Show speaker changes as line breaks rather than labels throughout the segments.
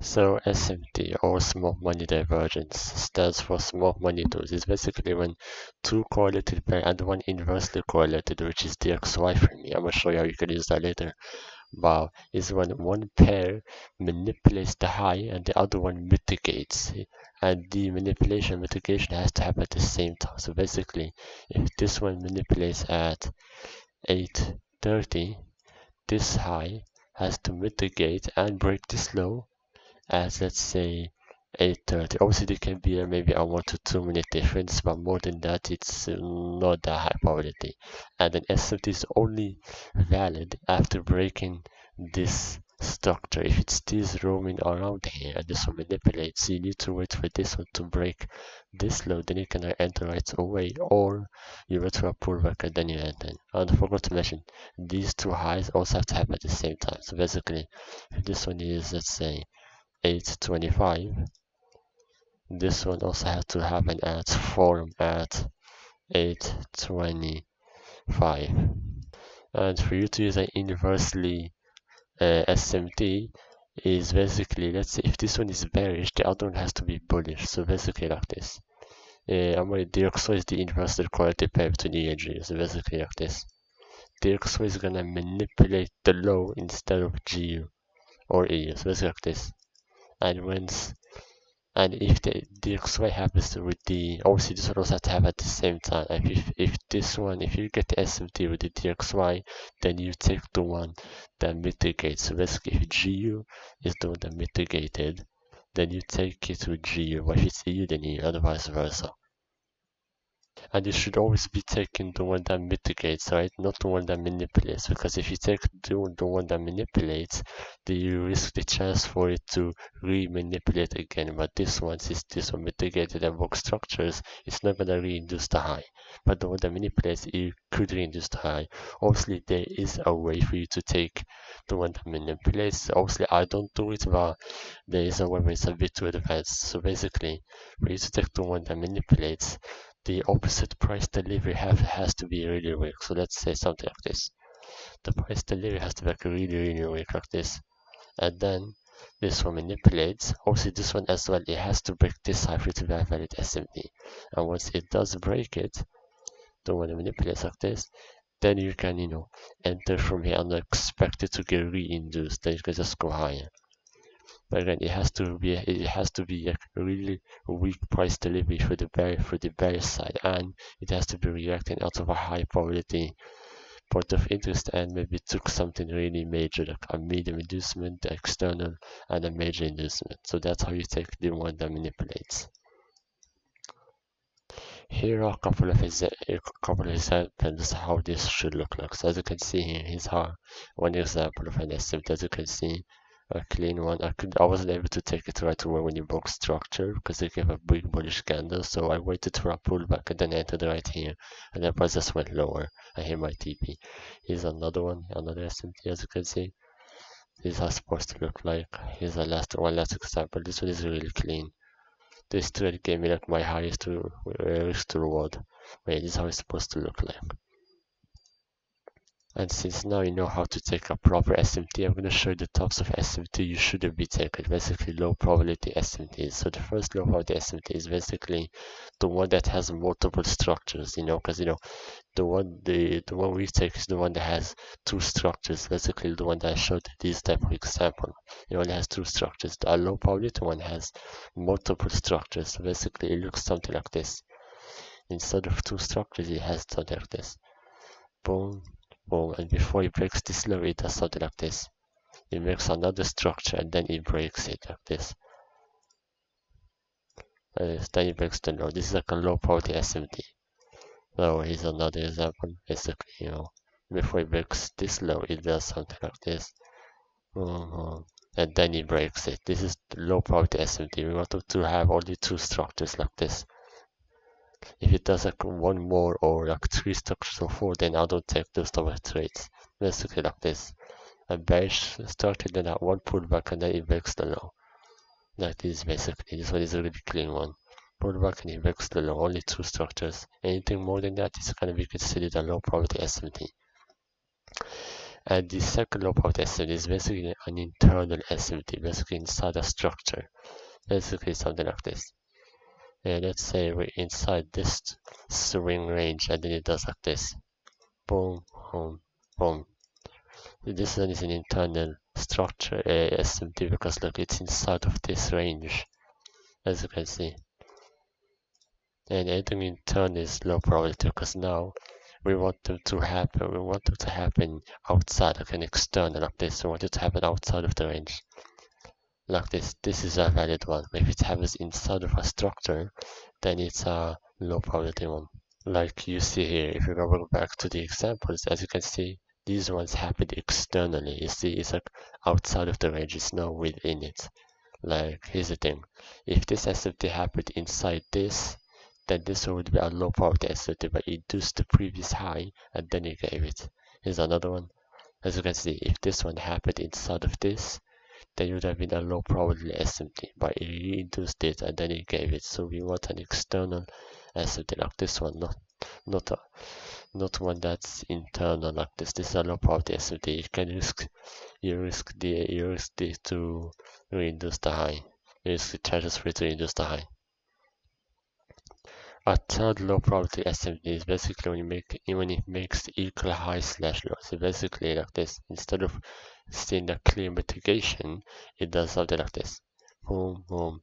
So SMT, or small money divergence, stands for small money dose. It's basically when two correlated pair and one inversely correlated, which is DXY for me. I'm gonna show you how you can use that later. Wow, is when one pair manipulates the high and the other one mitigates. And the mitigation has to happen at the same time. So basically, if this one manipulates at 8:30, this high has to mitigate and break this low at, let's say, 8:30. Obviously there can be maybe a 1 to 2 minute difference, but more than that it's not that high probability. And an SMT is only valid after breaking this structure. If it still roaming around here and this one manipulates, you need to wait for this one to break this low, then you can enter right away, or you wait for a pullback and then you enter. And I forgot to mention, these two highs also have to happen at the same time. So basically, if this one is, let's say, 8:25, this one also has to happen at form at 8:25. And for you to use an inversely SMT is basically, let's say if this one is bearish, the other one has to be bullish. So basically like this. DXO is the inversely correlated pair between E and G. So basically like this. DXO is gonna manipulate the low instead of GU or E. So basically like this. And if the DXY happens with the, obviously this one also have to have at the same time. If you get the SMT with the DXY, then you take the one that mitigates. So basically if GU is the one that mitigated, then you take it with GU. But if it's EU, then EU, and vice versa. And you should always be taking the one that mitigates, right? Not the one that manipulates. Because if you take the one that manipulates, then you risk the chance for it to re-manipulate again. But this one, since this one mitigated and broke structures, it's not gonna re-induce the high. But the one that manipulates, you could re-induce the high. Obviously, there is a way for you to take the one that manipulates. Obviously, I don't do it, but there is a way where it's a bit too advanced. So basically, for you to take the one that manipulates, the opposite price delivery has to be really weak. So let's say something like this. The price delivery has to be like really weak like this. And then this one manipulates. Obviously this one as well, it has to break this high for it to be a valid SMT. And once it does break it, the one that manipulates like this, then you can, enter from here and expect it to get re-induced. Then you can just go higher. But again, it has to be a really weak price delivery for the bearish side, and it has to be reacting out of a high probability point of interest, and maybe took something really major, like a medium inducement, external, and a major inducement. So that's how you take the one that manipulates. Here are a couple of examples how this should look like. So as you can see here, here's one example of an SMT. As you can see, a clean one. I wasn't able to take it right away when you broke structure because it gave a big bullish candle. So I waited for a pullback and then entered right here, and the price just went lower. I hit my TP. Here's another one, another SMT. As you can see, these are supposed to look like. Here's one last example. This one is really clean. This trade gave me like my highest risk to reward. Wait, this is how it's supposed to look like. And since now you know how to take a proper SMT, I'm going to show you the types of SMT you shouldn't be taking. Basically low probability SMTs. So the first low probability SMT is basically the one that has multiple structures, because the one we take is the one that has two structures. Basically the one that I showed this type of example. It only has two structures. The low probability one has multiple structures. So basically it looks something like this. Instead of two structures, it has something like this. Boom, boom, and before it breaks this low, it does something like this. It makes another structure and then it breaks it like this. Then it breaks the low. This is like a low probability SMT. So here's another example. Basically, before it breaks this low, it does something like this. And then it breaks it. This is the low probability SMT. We want to have only two structures like this. If it does like one more or like three structures or four, then I don't take those type of trades. Basically like this. A bearish started, then at one pullback and then it breaks the low. That is basically, this one is a really clean one. Pullback and it breaks the low, only two structures. Anything more than that is gonna be considered a low probability SMT. And the second low probability SMT is basically an internal SMT, basically inside a structure, basically something like this. And let's say we're inside this swing range, and then it does like this. Boom, boom, boom. This one is an internal structure SMT because look, it's inside of this range, as you can see. And anything internal is low probability because now we want them to happen. We want them to happen outside, like an external, like this. We want it to happen outside of the range, like this. This is a valid one. If it happens inside of a structure, then it's a low probability one. Like you see here, if you go back to the examples, as you can see, these ones happen externally. You see, it's like outside of the range, it's not within it. Like, here's the thing. If this SMT happened inside this, then this one would be a low probability SMT, but it induced the previous high, and then you gave it. Here's another one. As you can see, if this one happened inside of this, then it would have been a low probability SMT, but it re-induced it, and then it gave it. So we want an external SMT like this one, not one that's internal like this. This is a low probability SMT. You risk the to re-induce the high. You risk the charges free to induce the high. A third low probability SMT is basically when it makes equal high slash low. So basically like this. Instead of seeing the clear mitigation, it does something like this. Boom, boom,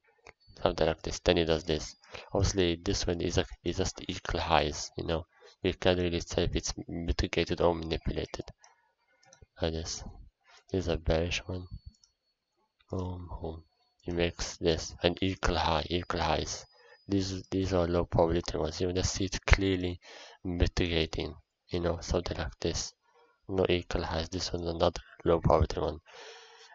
something like this. Then it does this. Obviously, this one is just equal highs. You can't really say if it's mitigated or manipulated. Like this. This is a bearish one. Boom, boom. It makes this an equal highs. These are low probability ones. You just see it clearly mitigating, something like this. No equal highs. This one's another low probability one.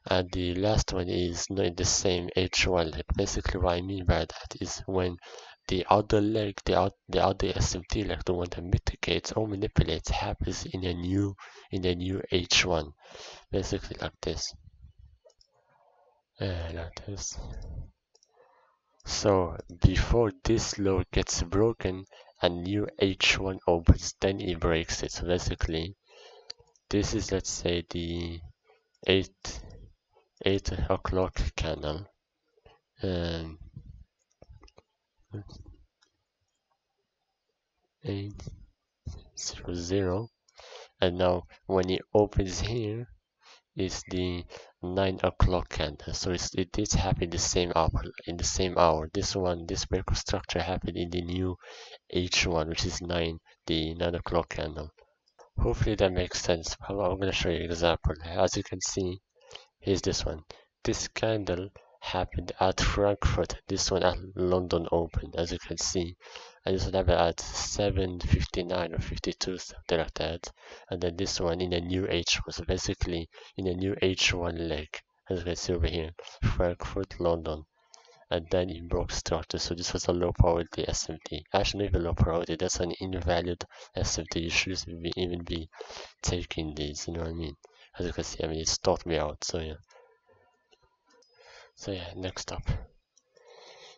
And the last one is not in the same H1 leg. Basically what I mean by that is when the other leg, the other SMT leg, the one that mitigates or manipulates, happens in a new H1. Basically like this. Like this. So before this low gets broken, a new H1 opens, then it breaks it. So basically, this is, let's say, the 8 o'clock candle. 800, and now when it opens here is the 9 o'clock candle. So it did happen the same hour. This break of structure happened in the new H1, which is the 9 o'clock candle. Hopefully that makes sense. I'm gonna show you an example. As you can see, here's this one. This candle happened at Frankfurt. This one at London Open, as you can see. And this one happened at 7:59 or 52, something like that. And then this one in a new H1. So basically in a new H1 leg, as you can see over here, Frankfurt, London. And then it broke structure. So this was a low probability SMT. Actually, not even low probability. That's an invalid SMT. You shouldn't even be taking these. You know what I mean? As you can see, it stopped me out. So yeah. Next up.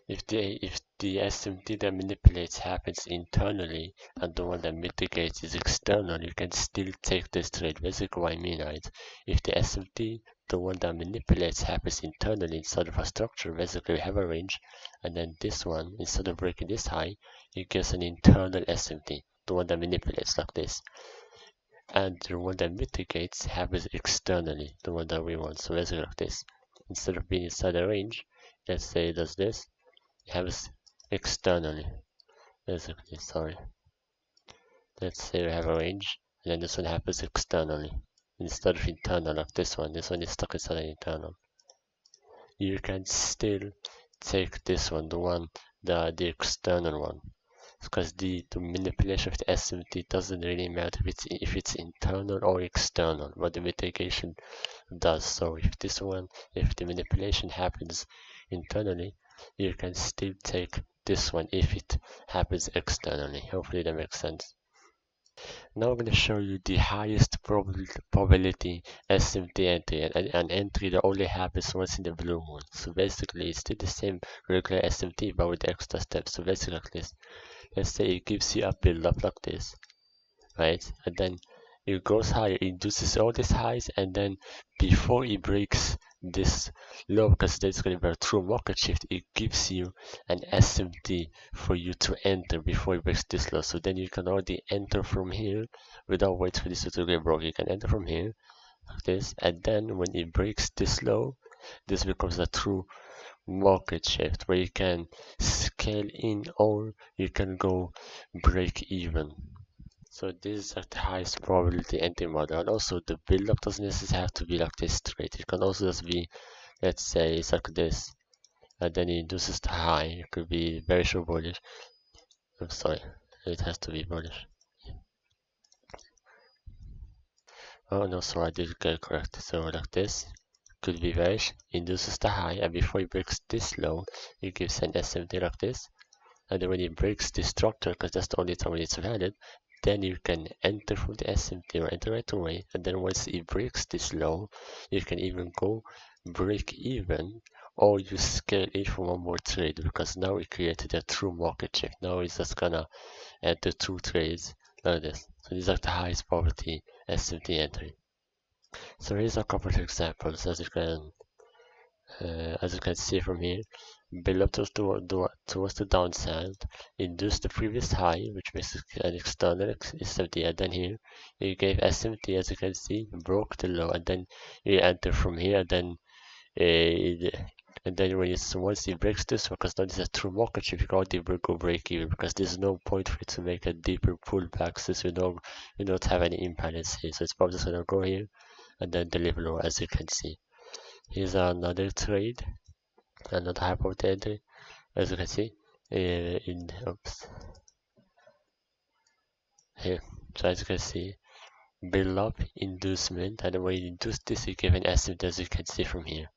If the SMT that manipulates happens internally and the one that mitigates is external, you can still take this trade. Basically what I mean, right? If the SMT, the one that manipulates, happens internally inside of a structure, basically we have a range, and then this one, instead of breaking this high, it gives an internal SMT, the one that manipulates like this. And the one that mitigates happens externally, the one that we want. So basically like this. Instead of being inside a range, let's say it does this. It happens externally. Basically, sorry. Let's say we have a range, and then this one happens externally instead of internal like this one. This one is stuck inside an internal. You can still take this one, the external one, because the manipulation of the SMT doesn't really matter if it's internal or external, but the mitigation does. So if the manipulation happens internally, you can still take this one if it happens externally. Hopefully that makes sense. Now I'm going to show you the highest probability SMT entry, an entry that only happens once in the blue moon. So basically it's still the same regular SMT but with extra steps. So basically like this. Let's say it gives you a build up like this, right? And then it goes higher, it induces all these highs, and then before it breaks this low, because there's going to be a true market shift, it gives you an SMT for you to enter before it breaks this low. So then you can already enter from here without waiting for this to get broke. You can enter from here like this, and then when it breaks this low, this becomes a true market shift where you can scale in or you can go break even. So this is like the highest probability entry model, and also the build-up doesn't necessarily have to be like this straight. It can also just be, let's say, it's like this, and then it induces the high. It could be very short bullish. I'm sorry, it has to be bullish. Oh no, sorry, I did get it correct. So like this could be bearish, induces the high, and before it breaks this low, it gives an SMT like this. And then when it breaks this structure, because that's the only time when it's valid, then you can enter from the SMT or enter right away. And then once it breaks this low, you can even go break even, or you scale it for one more trade, because now we created a true market shift. Now it's just gonna enter two trades like this. So these are the highest probability SMT entry. So here's a couple of examples as you can see from here. Build up towards the downside, induce the previous high, which makes an external SMT, and then here you gave SMT, as you can see, broke the low, and then you enter from here, and then once it breaks this, because now this is a true market shift, you can already go break even, because there's no point for it to make a deeper pullback since we don't have any imbalance here. So it's probably just gonna go here and then deliver low, as you can see. Here's another trade, another hypothetical, as you can see. Oops, here. So as you can see, build up inducement, and when you induce this, you give an estimate, as you can see from here.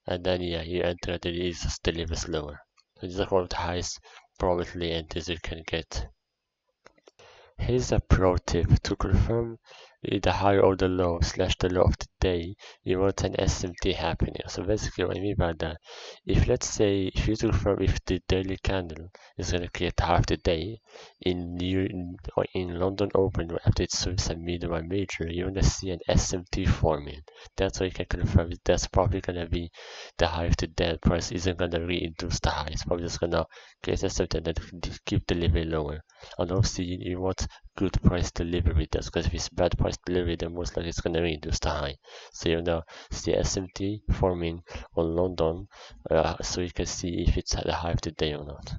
And then yeah, you enter, and it just delivers lower. So these are one of the highest probability entries you can get. Here's a pro tip. To confirm the high or the low / the low of the day, you want an SMT happening. So basically what I mean by that, if let's say if you confirm if the daily candle is going to create the high of the day in London Open after it serves a medium or major, you want to see an SMT forming. That's why you can confirm that's probably going to be the high of the day. The price isn't going to reinduce the high. It's probably just going to create SMT and then keep delivering lower. And obviously you want good price delivery. That's because if it's bad price delivery, then most likely it's gonna reduce the high. So you now see SMT forming on London, so you can see if it's at the high of the day or not.